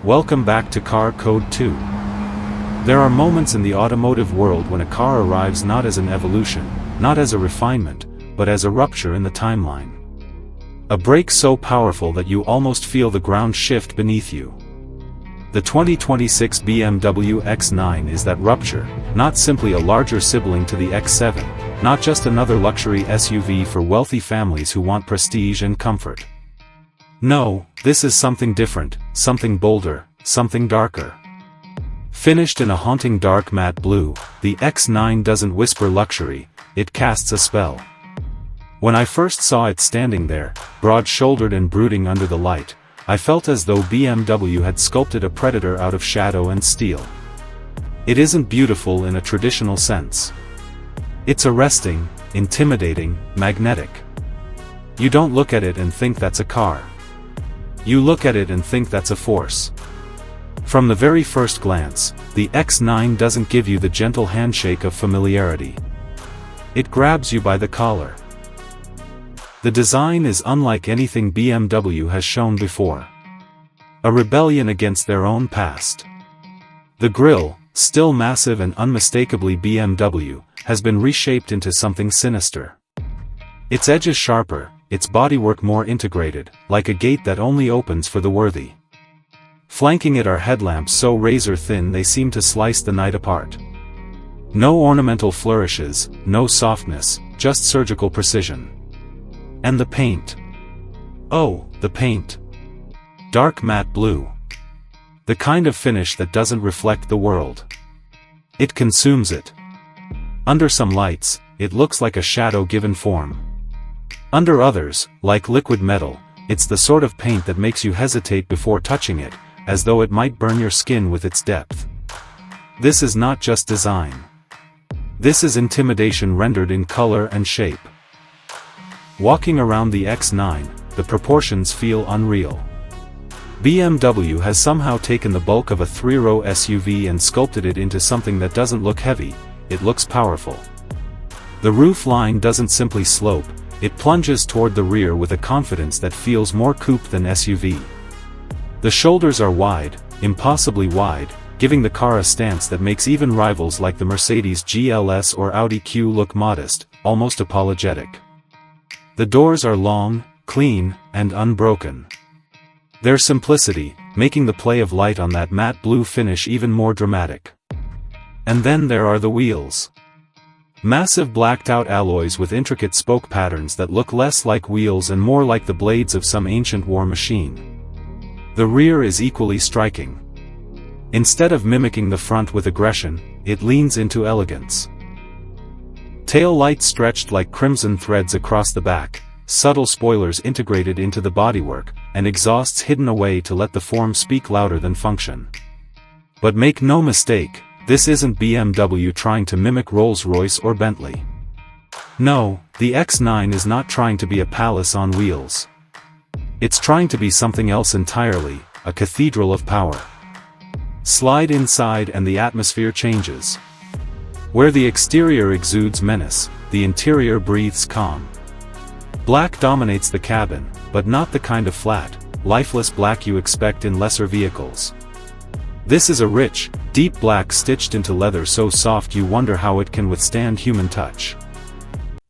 Welcome back to Car Code 2. There are moments in the automotive world when a car arrives not as an evolution, not as a refinement, but as a rupture in the timeline. A break so powerful that you almost feel the ground shift beneath you. The 2026 BMW X9 is that rupture, not simply a larger sibling to the X7, not just another luxury SUV for wealthy families who want prestige and comfort. No, this is something different, something bolder, something darker. Finished in a haunting dark matte blue, the X9 doesn't whisper luxury, it casts a spell. When I first saw it standing there, broad-shouldered and brooding under the light, I felt as though BMW had sculpted a predator out of shadow and steel. It isn't beautiful in a traditional sense. It's arresting, intimidating, magnetic. You don't look at it and think that's a car. You look at it and think that's a force. From the very first glance, the X9 doesn't give you the gentle handshake of familiarity. It grabs you by the collar. The design is unlike anything BMW has shown before. A rebellion against their own past. The grille, still massive and unmistakably BMW, has been reshaped into something sinister. Its edges sharper, its bodywork more integrated, like a gate that only opens for the worthy. Flanking it are headlamps so razor-thin they seem to slice the night apart. No ornamental flourishes, no softness, just surgical precision. And the paint. Oh, the paint. Dark matte blue. The kind of finish that doesn't reflect the world. It consumes it. Under some lights, it looks like a shadow given form. Under others, like liquid metal, it's the sort of paint that makes you hesitate before touching it, as though it might burn your skin with its depth. This is not just design. This is intimidation rendered in color and shape. Walking around the X9, the proportions feel unreal. BMW has somehow taken the bulk of a three-row SUV and sculpted it into something that doesn't look heavy, it looks powerful. The roof line doesn't simply slope, it plunges toward the rear with a confidence that feels more coupe than SUV. The shoulders are wide, impossibly wide, giving the car a stance that makes even rivals like the Mercedes GLS or Audi Q look modest, almost apologetic. The doors are long, clean, and unbroken. Their simplicity, making the play of light on that matte blue finish even more dramatic. And then there are the wheels. Massive blacked-out alloys with intricate spoke patterns that look less like wheels and more like the blades of some ancient war machine. The rear is equally striking. Instead of mimicking the front with aggression, it leans into elegance. Tail lights stretched like crimson threads across the back, subtle spoilers integrated into the bodywork, and exhausts hidden away to let the form speak louder than function. But make no mistake, this isn't BMW trying to mimic Rolls-Royce or Bentley. No, the X9 is not trying to be a palace on wheels. It's trying to be something else entirely, a cathedral of power. Slide inside and the atmosphere changes. Where the exterior exudes menace, the interior breathes calm. Black dominates the cabin, but not the kind of flat, lifeless black you expect in lesser vehicles. This is a rich, deep black stitched into leather so soft you wonder how it can withstand human touch.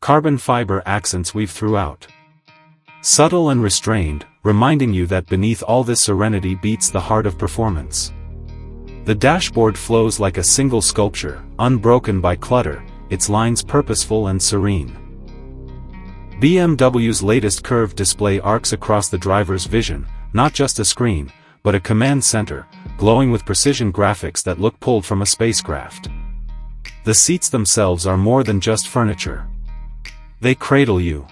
Carbon fiber accents weave throughout. Subtle and restrained, reminding you that beneath all this serenity beats the heart of performance. The dashboard flows like a single sculpture, unbroken by clutter, its lines purposeful and serene. BMW's latest curved display arcs across the driver's vision, not just a screen, but a command center, glowing with precision graphics that look pulled from a spacecraft. The seats themselves are more than just furniture. They cradle you.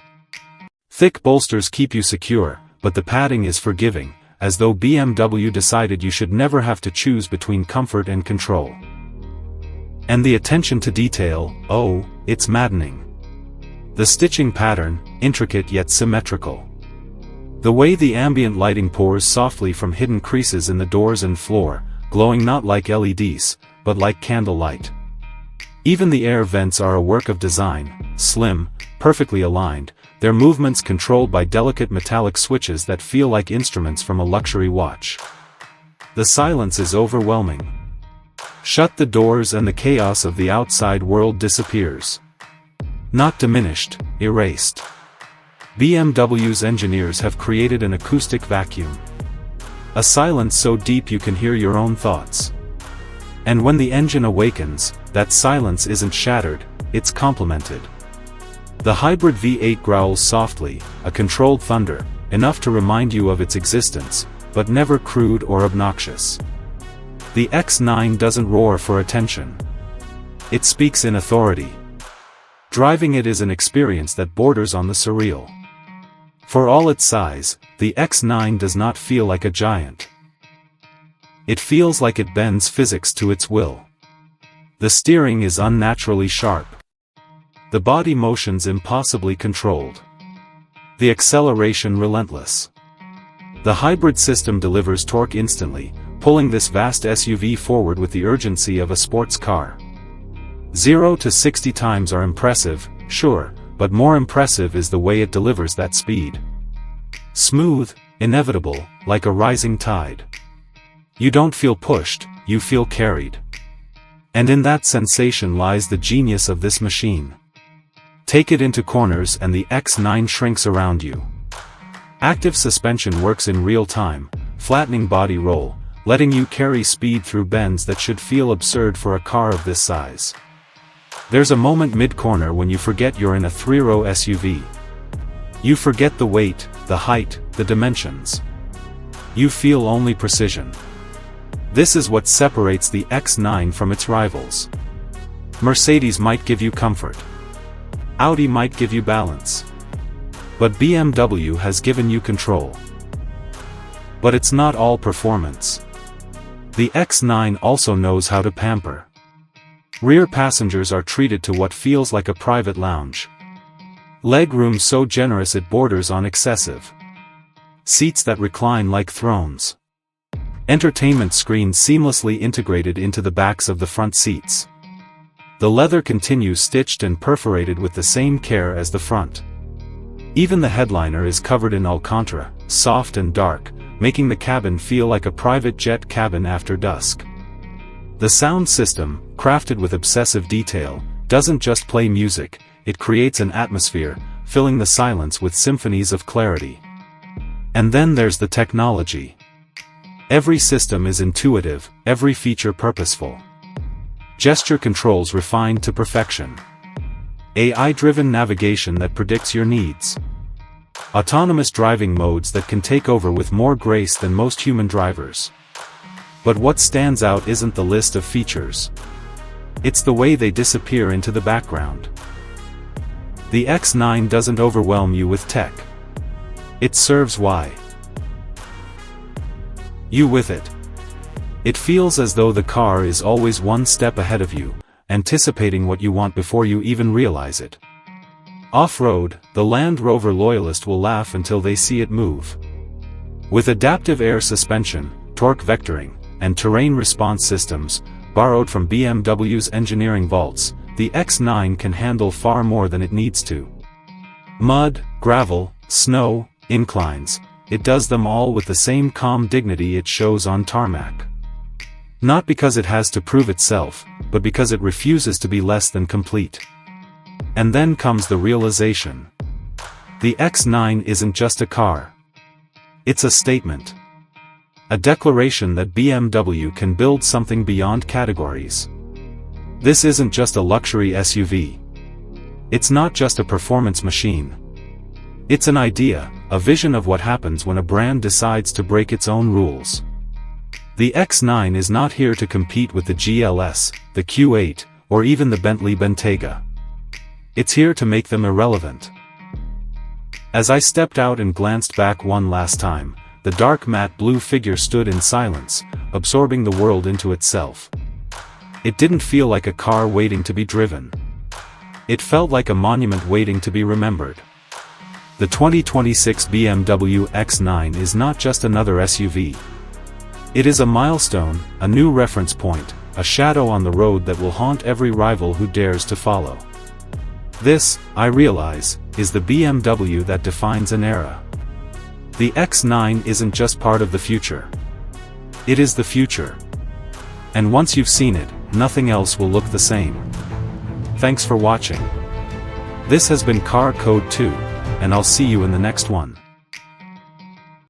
Thick bolsters keep you secure, but the padding is forgiving, as though BMW decided you should never have to choose between comfort and control. And the attention to detail, oh, it's maddening. The stitching pattern, intricate yet symmetrical. The way the ambient lighting pours softly from hidden creases in the doors and floor, glowing not like LEDs, but like candlelight. Even the air vents are a work of design, slim, perfectly aligned, their movements controlled by delicate metallic switches that feel like instruments from a luxury watch. The silence is overwhelming. Shut the doors and the chaos of the outside world disappears. Not diminished, erased. BMW's engineers have created an acoustic vacuum. A silence so deep you can hear your own thoughts. And when the engine awakens, that silence isn't shattered, it's complemented. The hybrid V8 growls softly, a controlled thunder, enough to remind you of its existence, but never crude or obnoxious. The X9 doesn't roar for attention. It speaks in authority. Driving it is an experience that borders on the surreal. For all its size, the X9 does not feel like a giant. It feels like it bends physics to its will. The steering is unnaturally sharp. The body motions impossibly controlled. The acceleration relentless. The hybrid system delivers torque instantly, pulling this vast SUV forward with the urgency of a sports car. 0 to 60 times are impressive, sure, but more impressive is the way it delivers that speed. Smooth, inevitable, like a rising tide. You don't feel pushed, you feel carried. And in that sensation lies the genius of this machine. Take it into corners and the X9 shrinks around you. Active suspension works in real time, flattening body roll, letting you carry speed through bends that should feel absurd for a car of this size. There's a moment mid-corner when you forget you're in a three-row SUV. You forget the weight, the height, the dimensions. You feel only precision. This is what separates the X9 from its rivals. Mercedes might give you comfort. Audi might give you balance. But BMW has given you control. But it's not all performance. The X9 also knows how to pamper. Rear passengers are treated to what feels like a private lounge. Legroom so generous it borders on excessive. Seats that recline like thrones. Entertainment screens seamlessly integrated into the backs of the front seats. The leather continues stitched and perforated with the same care as the front. Even the headliner is covered in Alcantara, soft and dark, making the cabin feel like a private jet cabin after dusk. The sound system, crafted with obsessive detail, doesn't just play music, it creates an atmosphere, filling the silence with symphonies of clarity. And then there's the technology. Every system is intuitive, every feature purposeful. Gesture controls refined to perfection. AI-driven navigation that predicts your needs. Autonomous driving modes that can take over with more grace than most human drivers. But what stands out isn't the list of features. It's the way they disappear into the background. The X9 doesn't overwhelm you with tech. It serves you with it. It feels as though the car is always one step ahead of you, anticipating what you want before you even realize it. Off-road, the Land Rover loyalist will laugh until they see it move. With adaptive air suspension, torque vectoring, and terrain response systems, borrowed from BMW's engineering vaults, the X9 can handle far more than it needs to. Mud, gravel, snow, inclines, it does them all with the same calm dignity it shows on tarmac. Not because it has to prove itself, but because it refuses to be less than complete. And then comes the realization. The X9 isn't just a car. It's a statement. A declaration that BMW can build something beyond categories. This isn't just a luxury SUV. It's not just a performance machine. It's an idea, a vision of what happens when a brand decides to break its own rules. The X9 is not here to compete with the GLS, the Q8, or even the Bentley Bentayga. It's here to make them irrelevant. As I stepped out and glanced back one last time, the dark matte blue figure stood in silence, absorbing the world into itself. It didn't feel like a car waiting to be driven. It felt like a monument waiting to be remembered. The 2026 BMW X9 is not just another SUV. It is a milestone, a new reference point, a shadow on the road that will haunt every rival who dares to follow. This, I realize, is the BMW that defines an era. The X9 isn't just part of the future. It is the future. And once you've seen it, nothing else will look the same. Thanks for watching. This has been Car Code 2, and I'll see you in the next one.